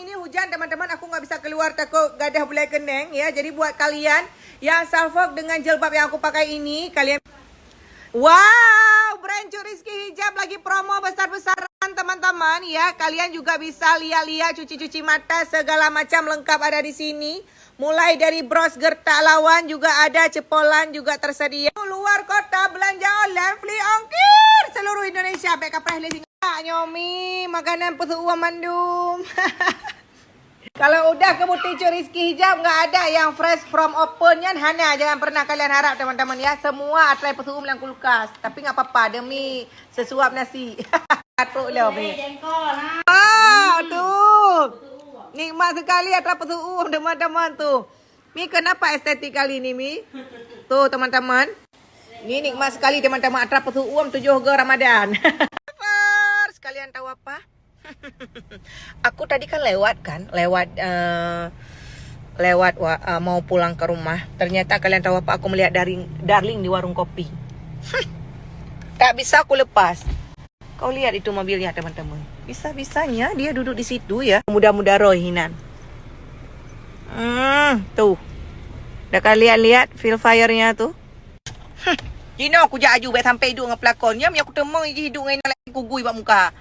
ini hujan teman-teman, aku nggak bisa keluar takut gadah bulai keneng ya. Jadi buat kalian yang salfok dengan jilbab yang aku pakai ini, kalian wow, brand Rizky Hijab lagi promo besar-besaran teman-teman ya. Kalian juga bisa lihat-lihat cuci-cuci mata segala macam lengkap ada di sini. Mulai dari bros gertak lawan juga ada, cepolan juga tersedia. Luar kota belanja online free ongkir seluruh Indonesia. Baik kapal leasing nyomi makanan pesu uang mandum. Kalau udah ke butik Rizky Hijab nggak ada yang fresh from open yan Hana, jangan pernah kalian harap teman-teman ya. Semua atrai pesu dalam kulkas. Tapi nggak apa-apa demi sesuap nasi. Katuk lah ni. Ah tuh. Nikmat sekali atrai pesu teman-teman tuh. Mi kenapa estetik kali ni Mi? Tuh teman-teman. Ni nikmat sekali teman-teman atrai pesu 7 ke Ramadan. Kalian tahu apa? Aku tadi kan lewat mau pulang ke rumah. Ternyata kalian tahu apa? Aku melihat Darling di warung kopi. Tak bisa aku lepas. Kau lihat itu mobilnya teman-teman. Bisa-bisanya dia duduk di situ ya. Muda-muda Roy Hinan. Tuh. Dah kalian lihat feel fire-nya tuh. Jino aku jak aju baik sampai hidung dengan pelakon. Ya, aku temung hidung dengan lagi kugui buat muka.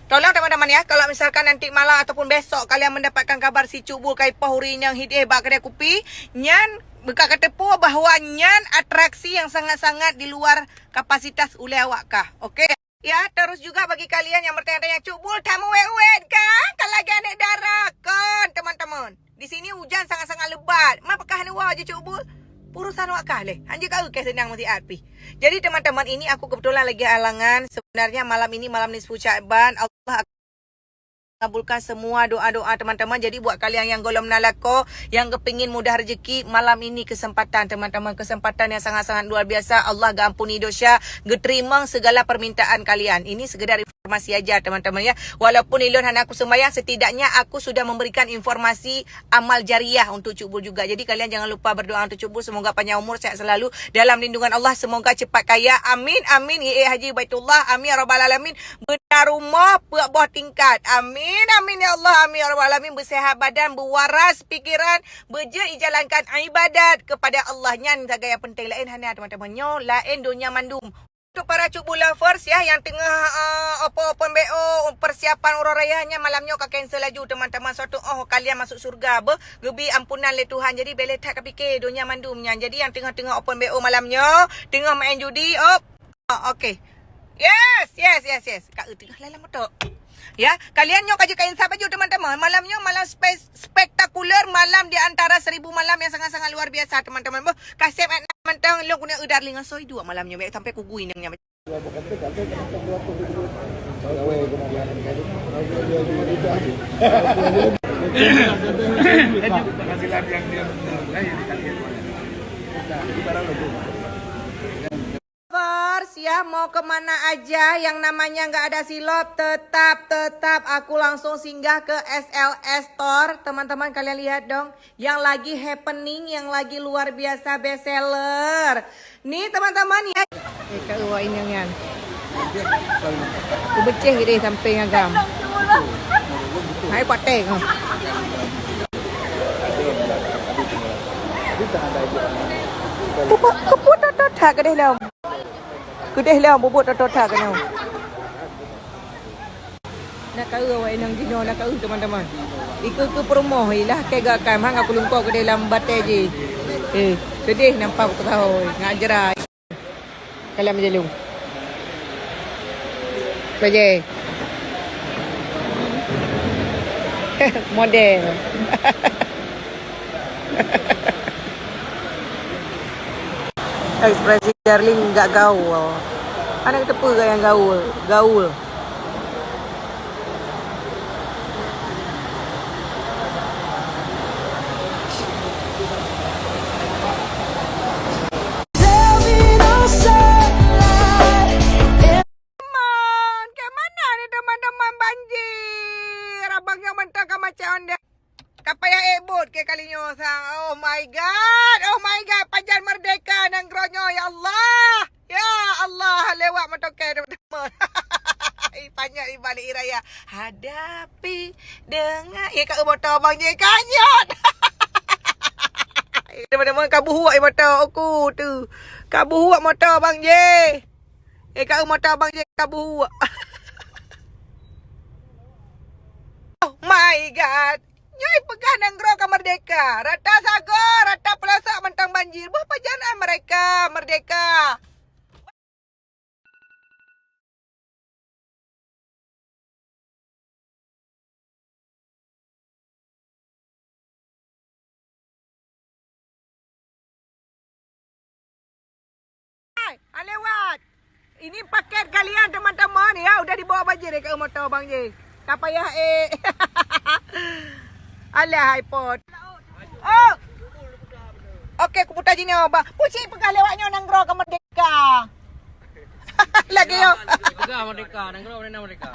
Tolong teman-teman ya, kalau misalkan nanti malam ataupun besok kalian mendapatkan kabar si Cuk Bul kai Pahuri yang hidih bak kedai kopi, nyan buka ketepu bahawa nyan atraksi yang sangat-sangat di luar kapasitas oleh awak kah. Okey. Ya, terus juga bagi kalian yang bertanya-tanya, Cuk Bul tamu wet-wet kah? Kalau lagi anak darah kan, teman-teman. Di sini hujan sangat-sangat lebat. Mapakah nuwa je Cuk Bul? Urusan awak kah leh. Anjir kau ke senang mesti arpi. Jadi teman-teman ini aku kebetulan lagi halangan. Sebenarnya malam ini malam nisfu Sya'ban. Allah kabulkan semua doa-doa teman-teman. Jadi buat kalian yang golom nalako, yang kepingin mudah rezeki, malam ini kesempatan teman-teman. Kesempatan yang sangat-sangat luar biasa. Allah gampuni dosa, geterima segala permintaan kalian. Ini sekedar informasi aja teman-teman ya. Walaupun ilun hanya aku sembahyang, setidaknya aku sudah memberikan informasi amal jariah untuk Cuk Bul juga. Jadi kalian jangan lupa berdoa untuk Cuk Bul. Semoga panjang umur, sehat selalu dalam lindungan Allah. Semoga cepat kaya. Amin. Amin. Haji Baitullah. Amin ya rabbal alamin. Benar rumah, buah tingkat. Amin. Amin ya Allah, amin ya rabbal alamin. Bersehat badan, berwaras pikiran, berje dijalankan ibadat kepada Allah. Nyan saga yang penting lain hanya teman-teman. Nyo lain dunia mandum. Untuk para Cuk Bul lovers ya yang tengah open BO persiapan urang rayanya malamnya kau cancel laju teman-teman. Suatu kalian masuk surga be gebi ampunan le Tuhan. Jadi bele tak fikir dunia mandumnya. Jadi yang tengah-tengah open BO malamnya, tengah main judi, okey. Yes. Kak tengah lalang motor. Ya, kalian nyok aja kain sahabat juga teman-teman. Malamnya malam spektakuler, malam di antara 1000 malam yang sangat-sangat luar biasa teman-teman. Kasih teman-teman lu guna Darling asoi dua malamnya baik sampai kugui nangnya. Penghasilan yang dia ya mau kemana aja yang namanya nggak ada silop tetap aku langsung singgah ke SLS Store. Teman-teman kalian lihat dong yang lagi happening, yang lagi luar biasa best seller nih teman-teman ya. Kau ini yang aku beceh gede sampai ngagam hai kuateng keput tak gede lah kedai lah bubut atau tak kena. Nak kau awak nang dino nak kau teman-teman. Ikut ke promo hilah kegakan hang aku lungkau kedai lambat je. Sedih nampak aku tahu ngajar. Kalian menjelung. Baje. Model. Ekspresi Darling enggak gaul. Anak tepu ke yang gaul. Kemana nih teman-teman banjir? Abang yang mentang ke macam anda. Kapaya ebot ke kalinya sang. Oh my god. Pajar merdeka nang gronyo ya Allah. Ya Allah lewat motokai teman-teman. Kanyot di balik raya. Hadapi dengan kat motor Abang J kanyot. Teman-teman kabu huak motor aku tu. Kabu huak motor Abang J. Kat motor Abang J kabu huak. Oh my god. Nyai pegang nanggro ke Merdeka. Rata sago, rata pelasak mentang banjir. Berapa jangan mereka merdeka. Lewat. Ini paket kalian teman-teman ya. Udah dibawa banjir ke motor Bang J. Tak payah Alah iPod. Oh. Okey, aku putar sini abang. Pusing pegang lewatnya nanggro ke Merdeka. Lagi yo. Pegang Merdeka, nanggro mana Merdeka.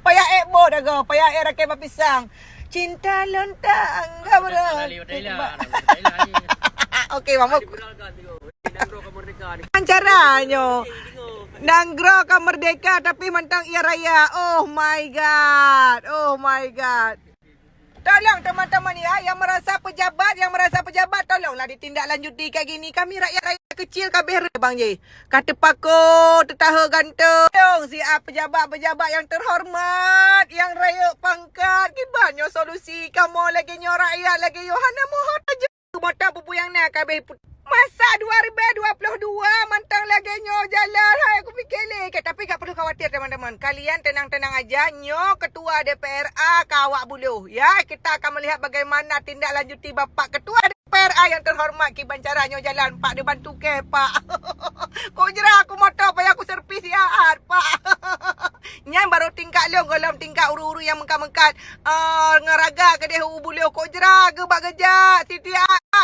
Payah ebo dah go. Payah rakyat pisang. Cinta lontang gabra. Okey, mama. Caranya nanggro ke Merdeka tapi mentang ia raya. Oh my god. Oh my god. Tolong teman-teman ya yang merasa pejabat tolonglah ditindaklanjuti kayak gini. Kami rakyat kecil kabeh Bang J. Kata pakor tetaha gantung si pejabat-pejabat yang terhormat yang raya pangkat. Gimana solusi kamu lagi nyo rakyat lagi Yohana mohon aja. Motor pupu yang nak kabeh masa 2022 mantang lagi nyo jalan. Hai aku fikir lagi. Tapi tak perlu khawatir teman-teman. Kalian tenang-tenang aja. Nyo ketua DPRA kawak buluh. Ya, kita akan melihat bagaimana tindak lanjuti bapak ketua DPRA yang terhormat Ki Bancara nyo jalan. Pak dia bantu ke pak. Kau jera aku motor payah aku servis ya pak. Nyan baru tingkat long golom tingkat uru-uru yang mengkat-mengkat. Ngeraga ke dia buluh. Kau jera ke bak gejak. Siti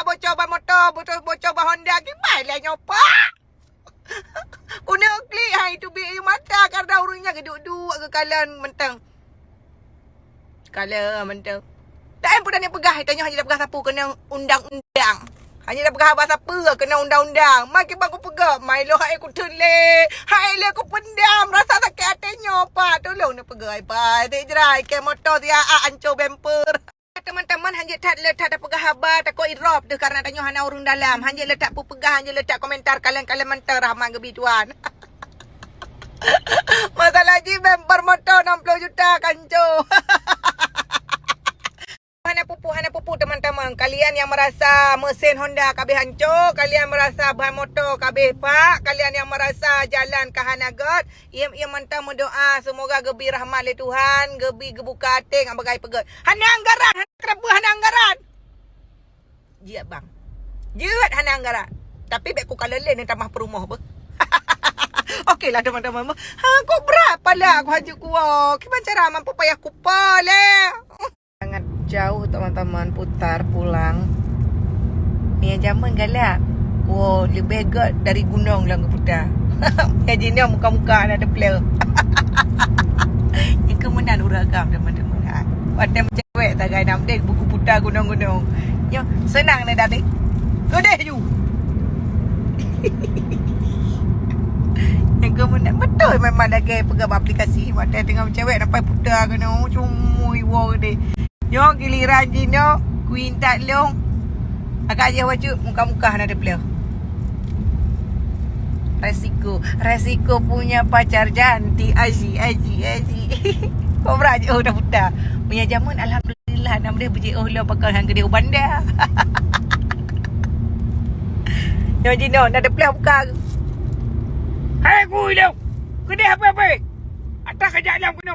bocor ban motor, bocor ban Honda. Gimana nyopak? Kuna klik hai tu bi mata karena urungnya geduk-duk ke kalan mentang. Kala mentang. Tak pun dah pegah tanya hanya dah pegah sapu kena undang-undang. Hanya dah pegah abang siapa kena undang-undang. Makin bang aku pegah. Mailo hai aku tulik. Hai le aku pendam rasa sakit hatinya pak. Tolong nak pegah pak. Dik jerai ke motor dia ancur bemper. Teman-teman hanya tak letak dah pegah habar takut irop tu karena tanya hana urung dalam. Hanya letak pegah, hanya letak komentar kalian-kalian mentang rahmat gebi tuan. Masalah je bemper motor 60 juta kanco. Hana pupu teman-teman. Kalian yang merasa mesin Honda kabeh hancur, kalian merasa bahan motor kabeh pak, kalian yang merasa jalan ke hanagot, ia mentang mendoa semoga gebi rahmat le Tuhan, gebi gebuka hati ngam bagai pegot. Hana anggaran, kenapa hana anggaran? Jiat bang. Jiat hana anggaran. Tapi bek ku kalelen ni tamah perumah apa? Okeylah teman-teman. Kok berapa lah aku hajuk kuah. Gimana cara mampu payah kupal sangat jauh teman-teman putar pulang. Ni zaman galak. Wow, lebih agak dari gunung lah putar. Ya jini muka-muka ada play. Ini kemenangan uragam teman-teman. Wadah cewek tak gaya nak dek buku putar gunung-gunung. Yo, senang ni dah dek. Godeh you. Yang kemenangan betul memang lagi pegang aplikasi. Wadah tengah cewek nampak putar gunung cuma wow deh. Yo giliran jino Queen tak long agak je wajib muka-muka ada play. Resiko punya pacar janti aji. Kau beraja udah putar. Punya jamun alhamdulillah nama dia berje oh lo bakal hang gede ubanda. Yo jino ada play buka. Hai ku lo. Gede apa-apa. Atas kejap dalam kena